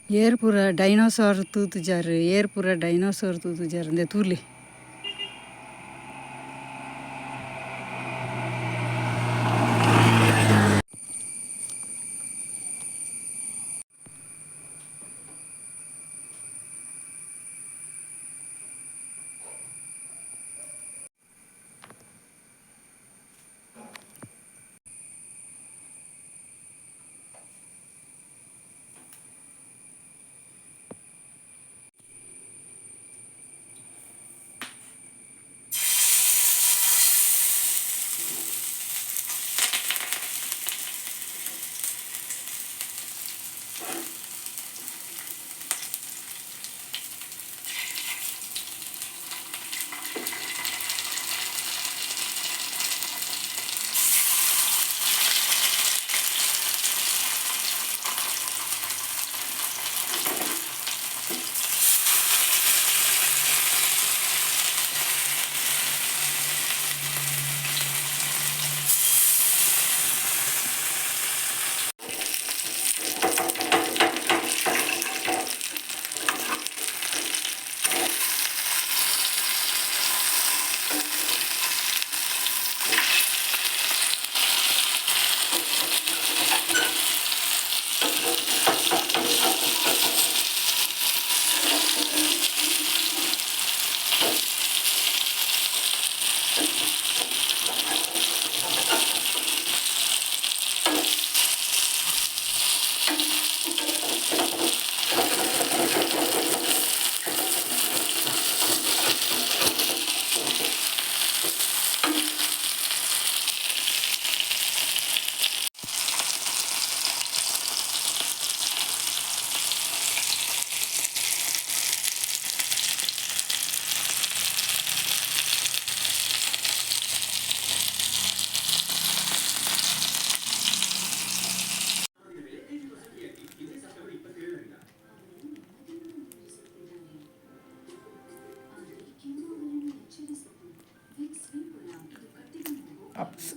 Air ಪೂರ dinosaur ತೂತು ಜಾರು ಏರ್ ಪೂರ ಡೈನೋಸಾರ್ ತೂತು ಜಾರು ಅಂದೆ ತೂರ್ಲಿ ಅಪ್ಸ್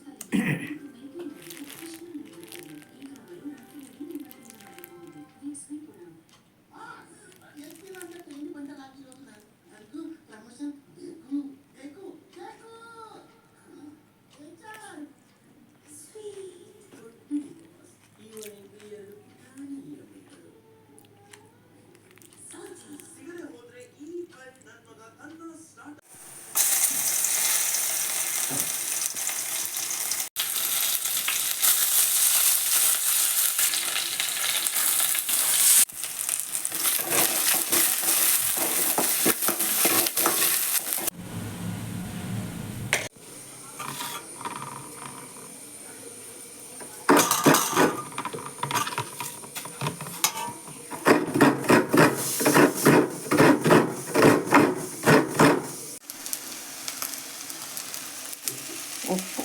ಉಪ್ಪು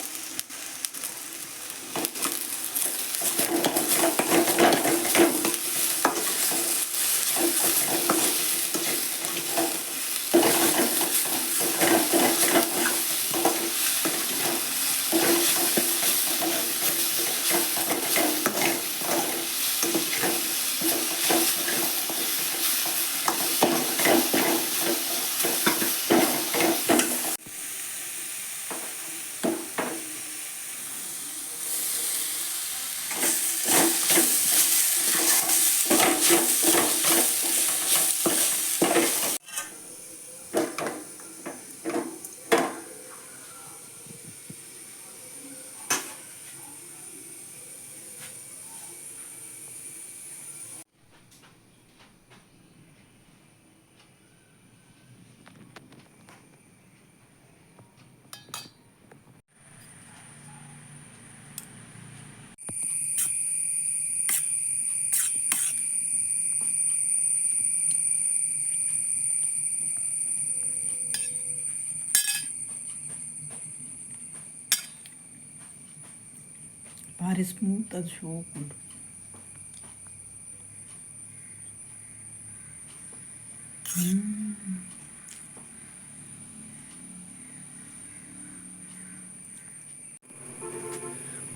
ಭಾರಿ ಸ್ಮೂತ್ ಅದು ಶೋಕ್ ಉಂಟು.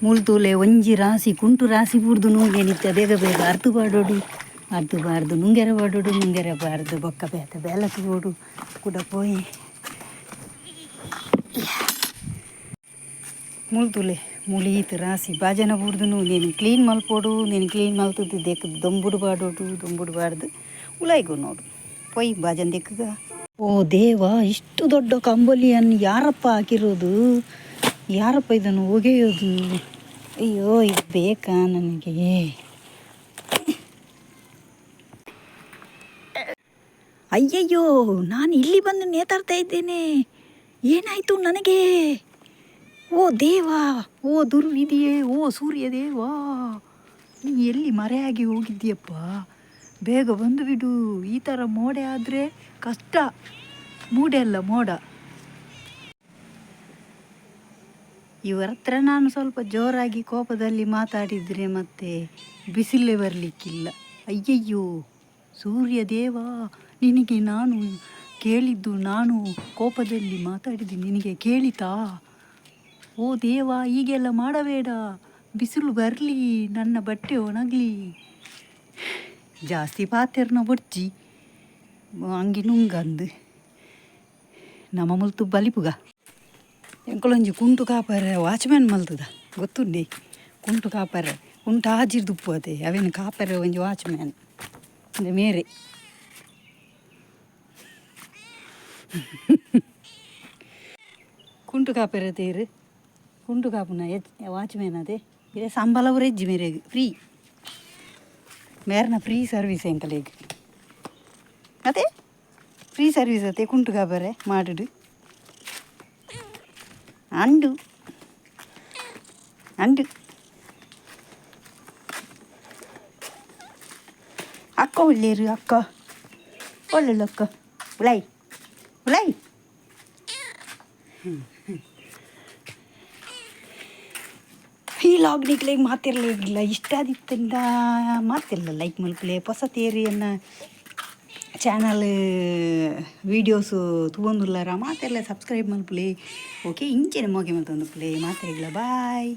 ಮುಲ್ತೂಲೆ ಒಂಜಿ ರಾಸಿ ಕುಂಟು ರಾಸಿ ಬುಡ್ದು ನೋಗೆ ನಿತ್ಯ ಬೇಗ ಬೇಗ ಅರ್ತು ಪಾಡೋಡಿ ಅರ್ಧಬಾರ್ದು ನುಂಗೆರ ಬಡುಡು ನುಂಗೆರಬಾರ್ದು ಬೊಕ್ಕ ಬೇತ ಬೆಲಕ್ಕೆ ಓಡು ಕೂಡ ಪೋಯಿ ಮುಳ್ತುಲೆ ಮುಳೀತು ರಾಸಿ ಬಾಜನ ಬುಡ್ದು ನೀನು ಕ್ಲೀನ್ ಮಲ್ಪೋಡು ನೀನು ಕ್ಲೀನ್ ಮಲ್ತದ್ದು ದೇಕ ದೊಂಬುಡ್ಬಾಡೋಡು ದೊಂಬುಡ್ಬಾರ್ದು ಉಲಾಯ್ಗು ನೋಡು ಪೊಯ್ ಬಾಜನ್ ದೇಕ್ಕಗ. ಓ ದೇವ, ಇಷ್ಟು ದೊಡ್ಡ ಕಂಬಳಿಯನ್ನು ಯಾರಪ್ಪ ಹಾಕಿರೋದು? ಯಾರಪ್ಪ ಇದನ್ನು ಒಗೆಯೋದು? ಅಯ್ಯೋ, ಇದು ಬೇಕಾ ನನಗೆ? ಅಯ್ಯಯ್ಯೋ, ನಾನು ಇಲ್ಲಿ ಬಂದು ನೇತಾಡ್ತಾ ಇದ್ದೇನೆ. ಏನಾಯಿತು ನನಗೆ? ಓ ದೇವ, ಓ ದುರ್ವಿಧಿಯೇ, ಓ ಸೂರ್ಯ ದೇವ, ನೀ ಎಲ್ಲಿ ಮರೆಯಾಗಿ ಹೋಗಿದ್ದೀಯಪ್ಪ? ಬೇಗ ಬಂದು ಬಿಡು. ಈ ಥರ ಮೋಡೆ ಆದರೆ ಕಷ್ಟ. ಮೂಡೆ ಅಲ್ಲ, ಮೋಡ. ಇವರ ಹತ್ರ ನಾನು ಸ್ವಲ್ಪ ಜೋರಾಗಿ ಕೋಪದಲ್ಲಿ ಮಾತಾಡಿದರೆ ಮತ್ತೆ ಬಿಸಿಲೇ ಬರಲಿಕ್ಕಿಲ್ಲ. ಅಯ್ಯಯ್ಯೋ ಸೂರ್ಯ ದೇವ, ನಿನಗೆ ನಾನು ಕೇಳಿದ್ದು, ನಾನು ಕೋಪದಲ್ಲಿ ಮಾತಾಡಿದ್ದು ನಿನಗೆ ಕೇಳಿತಾ? ಓ ದೇವ, ಹೀಗೆಲ್ಲ ಮಾಡಬೇಡ. ಬಿಸಿಲು ಬರಲಿ, ನನ್ನ ಬಟ್ಟೆ ಒಣಗಲಿ. ಜಾಸ್ತಿ ಪಾತೆರ್ನ ಬೊಡ್ಚಿ ಹಂಗೆ ನುಂಗಂದು ನಮ್ಮ ಮುಲ್ತು ಬಲಿಪುಗ ಎಂಕೊಳೊಂಜಿ ಕುಂಟು ಕಾಪರೆ ವಾಚ್ಮ್ಯಾನ್ ಮಲ್ತದ ಗೊತ್ತುಂಡೆ. ಕುಂಟು ಕಾಪರೆ ಕುಂಟು ಆಜಿರ್ದು ಉಪ್ಪದೆ ಅವೇನು ಕಾಪರೆ ಒಂಜಿ ವಾಚ್ಮ್ಯಾನ್ ಅಂದರೆ ಮೇರೆ. ಕುಂಟು ಕಾಪರೆ ತೇರು ಕುಂಟು ಕಾಪುನ ವಾಚ್ಮ್ಯಾನ್ ಅದೇ ಇದೇ ಸಂಬಳವರು ಹೆಜ್ಜಿ ಮೇರೆಗೆ ಫ್ರೀ ಮೇರ್ನ ಫ್ರೀ ಸರ್ವಿಸ್ ಎಂಕಲೆಗ್ ಅದೇ ಫ್ರೀ ಸರ್ವಿಸ್ ಅತ್ತೆ ಕುಂಟು ಕಾಪರೆ ಮಾಡುಡು ಅಂಡು ಅಂಡು ಅಕ್ಕ ಒಳ್ಳೆಯರು ಅಕ್ಕ ಒಳ್ಳೆಳು ಅಕ್ಕ ಉಲಾಯ್ ಉಲಾಯ್. ಈ ಲಾಗ್ನಿಗೆ ಮಾತಿರಲಿಲ್ಲ, ಇಷ್ಟ ಆದಿತ್ತಂದ ಮಾತಿಲ್ಲ ಲೈಕ್ ಮಲ್ಪಲೆ ಹೊಸ ತೇರಿಯನ್ನು ಚಾನಲ್ ವೀಡಿಯೋಸು ತಗೊಂಡುಲ್ಲಾರ ಮಾತೆಲ್ಲ ಸಬ್ಸ್ಕ್ರೈಬ್ ಮಲ್ಪಲೆ. ಓಕೆ, ಇಂಚೆನೆ ಮೋಗೆ ಮಲ್ತೊಂದು ಪ್ಲೇ ಮಾತಾಡಿಲ್ಲ. ಬಾಯ್.